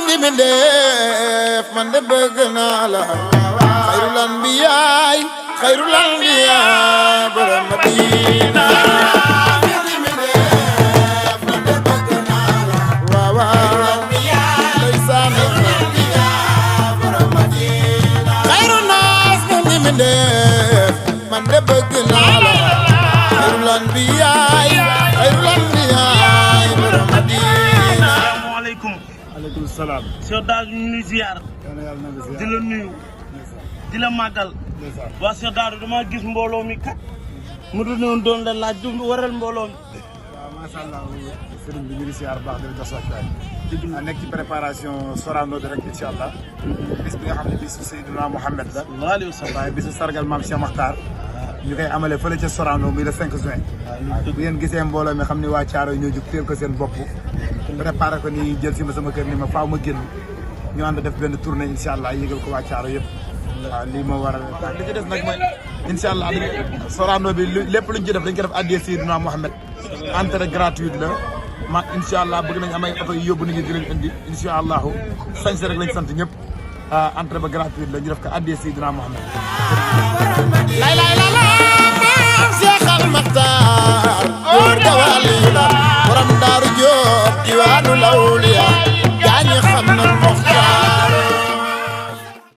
ngeen di mi def man de bëgg naa la xayrul anbiyaay xayrul anbiyaay borom Madina man de bëgg naa la xayrul anbiyaay xayrul anbiyaay borom Madina. Asalaamaaleykum. Aleykum salaam. Cheikh Daara ñu ngi ziar. di la nuyu. di la màggal. waa Cheikh Daara dama gis mbooloo mi kat. mu doon la laaj du waral mbooloo mi. waaw macha allah sëriñ bi ñu ngi ziar baax di la jox sa nekk ci préparation Sorano bi rek incha allah. bis bi nga xam ne bisu Seydina Mouhamed la. sallallahu alayhi wa sallam. waaye bisu sargal maam Cheikh Makhtar. ñu koy amalee fële ca Sorano muy le 5 juin. bu ngeen gisee mbooloo mi xam ne waa Thiaro ñoo jug teel ko seen bopp. préparé ko ni jël si ma sama kër ni ma faaw ma génn. ñu ànd def benn tournée incha allah yëgal ko waa Thiaro yëpp. waaw lii moo waral li ci des nag mooy incha allah Sorano bi lépp luñ ci def dañ ko def addiyee Seydina Mouhamed. entrée gratuite la. ma incha allah bëgg nañ am ay oto yu yóbbu nit ñi di leen indi incha allahu sañse rek lañ sant ñëpp entrée ba gratuite la ñu def ko addiyee Seydina Mouhamed.